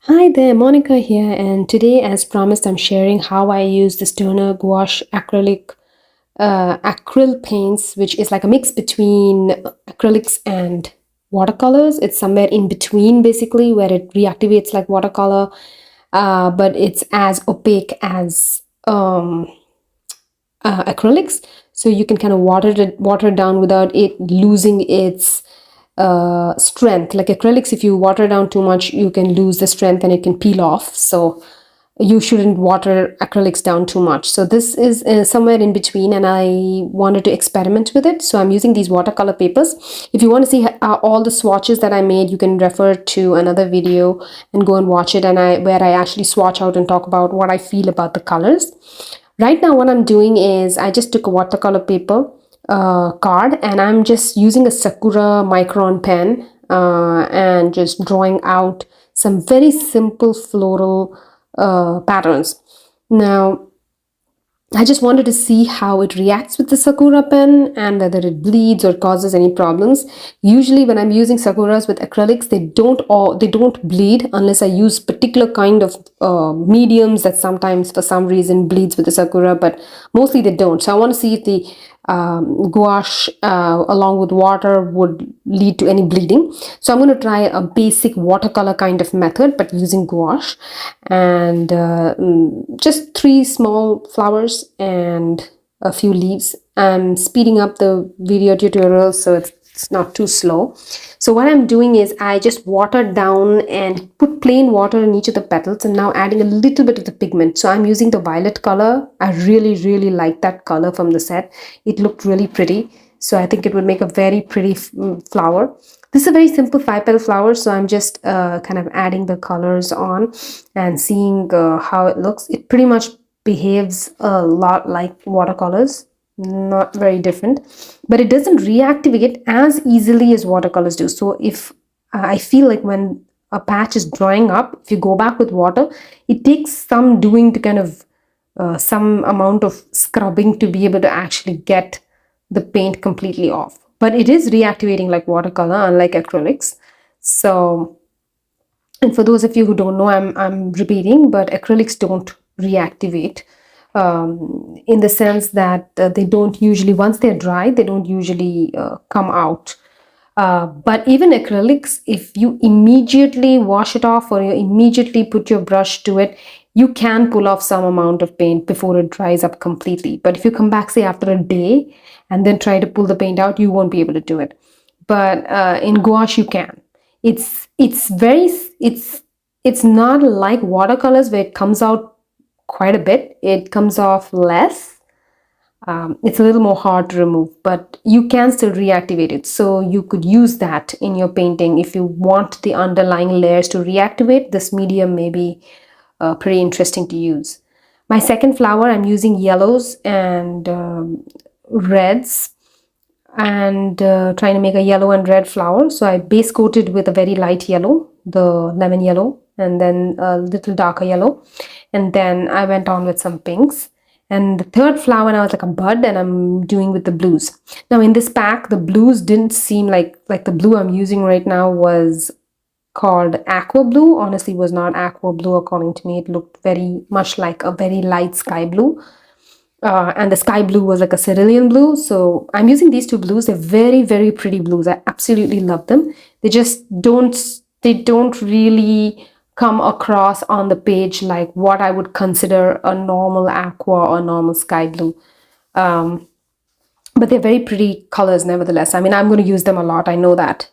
Hi there, Monica here, and today, as promised, I'm sharing how I use this toner gouache acryl paints, which is like a mix between acrylics and watercolors. It's somewhere in between, basically, where it reactivates like watercolor, but it's as opaque as acrylics, so you can kind of water it down without it losing its strength. Like acrylics, if you water down too much, you can lose the strength and it can peel off. So you shouldn't water acrylics down too much. So this is somewhere in between, and I wanted to experiment with it. So I'm using these watercolor papers. If you want to see all the swatches that I made, you can refer to another video and go and watch it, and where I actually swatch out and talk about what I feel about the colors. Right now, what I'm doing is I just took a watercolor paper card, and I'm just using a Sakura micron pen and just drawing out some very simple floral patterns. Now, I just wanted to see how it reacts with the Sakura pen and whether it bleeds or causes any problems. Usually when I'm using Sakuras with acrylics, they don't bleed unless I use particular kind of mediums that sometimes for some reason bleeds with the Sakura, but mostly they don't. So I want to see if the gouache along with water would lead to any bleeding. So I'm going to try a basic watercolor kind of method, but using gouache, and just three small flowers and a few leaves. I'm speeding up the video tutorial so it's not too slow. So what I'm doing is I just watered down and put plain water in each of the petals, and now adding a little bit of the pigment. So I'm using the violet color. I really like that color from the set. It looked really pretty, so I think it would make a very pretty flower. This is a very simple 5-petal flower, so I'm just kind of adding the colors on and seeing how it looks. It pretty much behaves a lot like watercolors, not very different, but it doesn't reactivate as easily as watercolors do. So if I feel like when a patch is drying up, if you go back with water, it takes some doing to kind of some amount of scrubbing to be able to actually get the paint completely off. But it is reactivating like watercolor, unlike acrylics. So, and for those of you who don't know, I'm repeating, but acrylics don't reactivate in the sense that they don't usually, once they're dry, they don't usually come out. But even acrylics, if you immediately wash it off or you immediately put your brush to it, you can pull off some amount of paint before it dries up completely. But if you come back, say, after a day and then try to pull the paint out, you won't be able to do it. But in gouache, you can. It's very, it's not like watercolors where it comes out quite a bit. It comes off less. It's a little more hard to remove, but you can still reactivate it. So you could use that in your painting. If you want the underlying layers to reactivate, this medium may be pretty interesting to use. My second flower, I'm using yellows and reds, and trying to make a yellow and red flower. So I base coated with a very light yellow, the lemon yellow, and then a little darker yellow. And then I went on with some pinks. And the third flower now is like a bud, and I'm doing with the blues. Now in this pack, the blues didn't seem like the blue I'm using right now was called aqua blue. Honestly, was not aqua blue according to me. It looked very much like a very light sky blue. And the sky blue was like a cerulean blue. So I'm using these two blues. They're very pretty blues. I absolutely love them. They just don't really come across on the page like what I would consider a normal aqua or normal sky blue. But they're very pretty colors nevertheless. I mean, I'm going to use them a lot. I know that.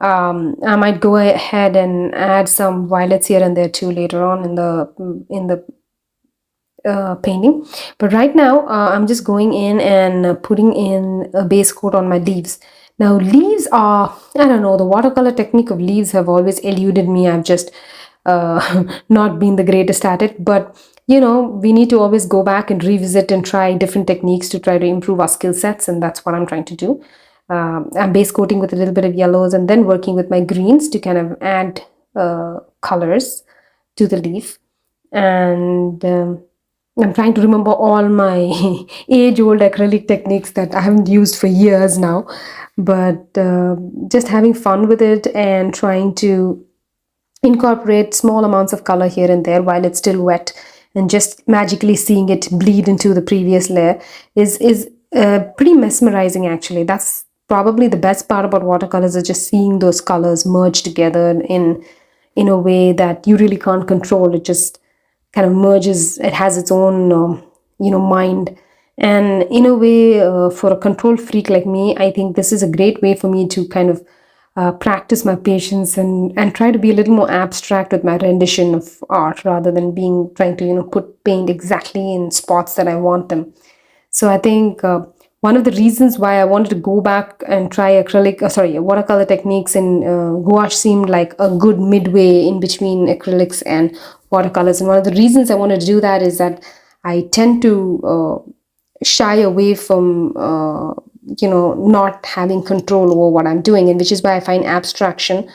I might go ahead and add some violets here and there too later on in the painting. But right now I'm just going in and putting in a base coat on my leaves. Now leaves are, I don't know, the watercolor technique of leaves have always eluded me. I've just not been the greatest at it, but you know, we need to always go back and revisit and try different techniques to try to improve our skill sets, and that's what I'm trying to do. I'm base coating with a little bit of yellows and then working with my greens to kind of add colors to the leaf. And I'm trying to remember all my age-old acrylic techniques that I haven't used for years now, but just having fun with it and trying to incorporate small amounts of color here and there while it's still wet, and just magically seeing it bleed into the previous layer is pretty mesmerizing actually. That's probably the best part about watercolors, is just seeing those colors merge together in a way that you really can't control. It just kind of merges. It has its own mind. And in a way, for a control freak like me, I think this is a great way for me to kind of practice my patience and try to be a little more abstract with my rendition of art, rather than being trying to put paint exactly in spots that I want them. So I think one of the reasons why I wanted to go back and try watercolor techniques in gouache seemed like a good midway in between acrylics and watercolors. And one of the reasons I wanted to do that is that I tend to shy away from not having control over what I'm doing, and which is why I find abstraction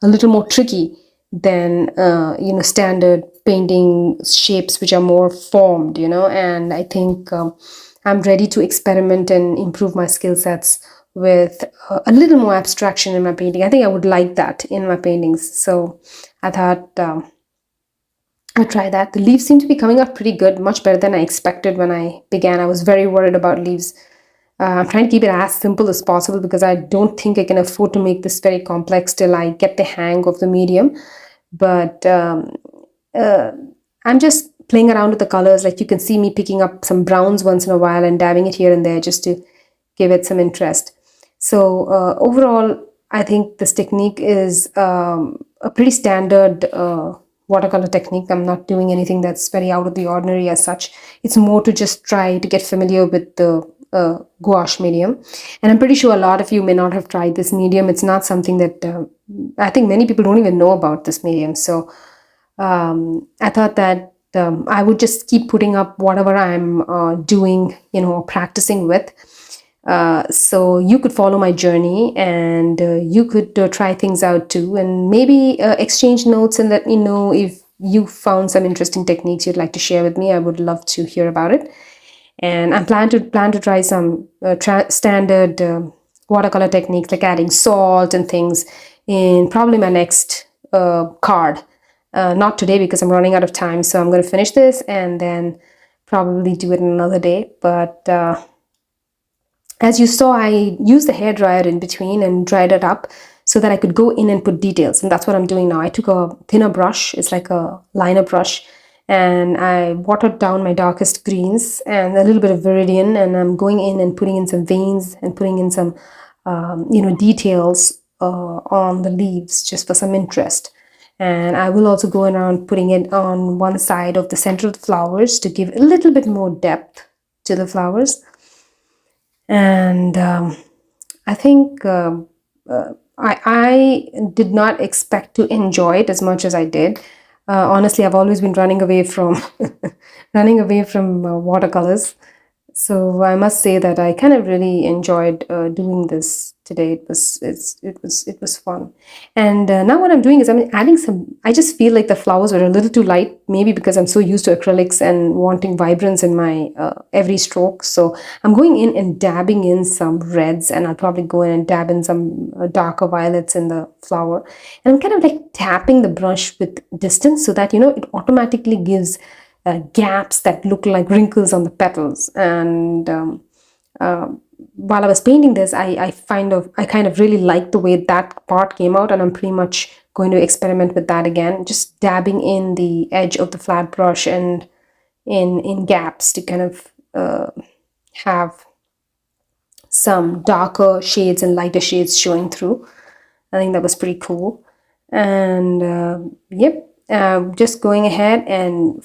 a little more tricky than standard painting shapes, which are more formed. And I think I'm ready to experiment and improve my skill sets with a little more abstraction in my painting. I think I would like that in my paintings. So I thought I'd try that. The leaves seem to be coming out pretty good, much better than I expected when I began. I was very worried about leaves. I'm trying to keep it as simple as possible because I don't think I can afford to make this very complex till I get the hang of the medium. But uh, I'm just playing around with the colors. Like you can see me picking up some browns once in a while and dabbing it here and there just to give it some interest. So overall, I think this technique is a pretty standard watercolor technique. I'm not doing anything that's very out of the ordinary as such. It's more to just try to get familiar with the gouache medium. And I'm pretty sure a lot of you may not have tried this medium. It's not something that I think many people don't even know about this medium. So I thought that I would just keep putting up whatever I'm doing, practicing with. So you could follow my journey, and you could try things out too, and maybe exchange notes and let me know if you found some interesting techniques you'd like to share with me. I would love to hear about it. And I'm plan to try some standard watercolor techniques, like adding salt and things, in probably my next card. Not today because I'm running out of time, so I'm going to finish this and then probably do it another day. But as you saw, I used the hair dryer in between and dried it up so that I could go in and put details. And that's what I'm doing now. I took a thinner brush, it's like a liner brush, and I watered down my darkest greens and a little bit of viridian, and I'm going in and putting in some veins and putting in some details on the leaves just for some interest. And I will also go around putting it on one side of the center of the flowers to give a little bit more depth to the flowers. And I think I did not expect to enjoy it as much as I did. Honestly, I've always been running away from running away from watercolors. So I must say that I kind of really enjoyed doing this today. It was fun. And now what I'm doing is I'm adding some. I just feel like the flowers were a little too light, maybe because I'm so used to acrylics and wanting vibrance in my every stroke. So I'm going in and dabbing in some reds, and I'll probably go in and dab in some darker violets in the flower. And I'm kind of like tapping the brush with distance so that it automatically gives gaps that look like wrinkles on the petals. And while I was painting this, I kind of really liked the way that part came out, and I'm pretty much going to experiment with that again, just dabbing in the edge of the flat brush and in gaps to kind of have some darker shades and lighter shades showing through. I think that was pretty cool. And yep, just going ahead and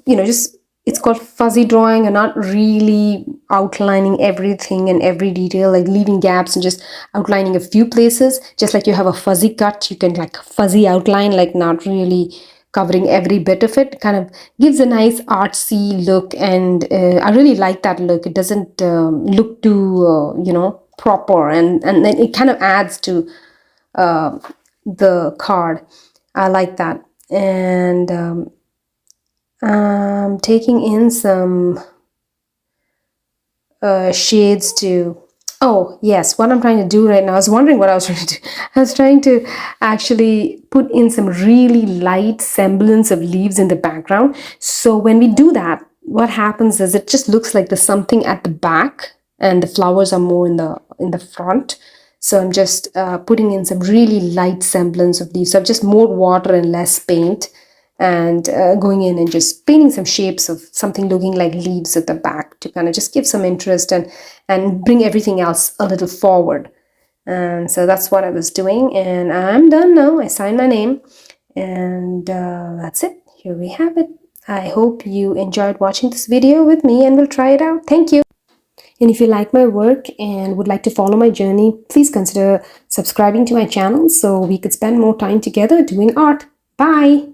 just, it's called fuzzy drawing, and not really outlining everything and every detail, like leaving gaps and just outlining a few places. Just like you have a fuzzy cut, you can like fuzzy outline, like not really covering every bit of it. Kind of gives a nice artsy look, and I really like that look. It doesn't look too proper, and then it kind of adds to the card. I like that. And I'm taking in some shades to Oh, yes, what I'm trying to do right now, I was wondering what I was trying to do. I was trying to actually put in some really light semblance of leaves in the background. So when we do that, what happens is it just looks like there's something at the back and the flowers are more in the front. So I'm just putting in some really light semblance of leaves. So I've just more water and less paint, and going in and just painting some shapes of something looking like leaves at the back to kind of just give some interest and bring everything else a little forward. And so that's what I was doing, and I'm done now. I signed my name, and that's it. Here we have it. I hope you enjoyed watching this video with me and will try it out. Thank you. And if you like my work and would like to follow my journey, please consider subscribing to my channel so we could spend more time together doing art. Bye.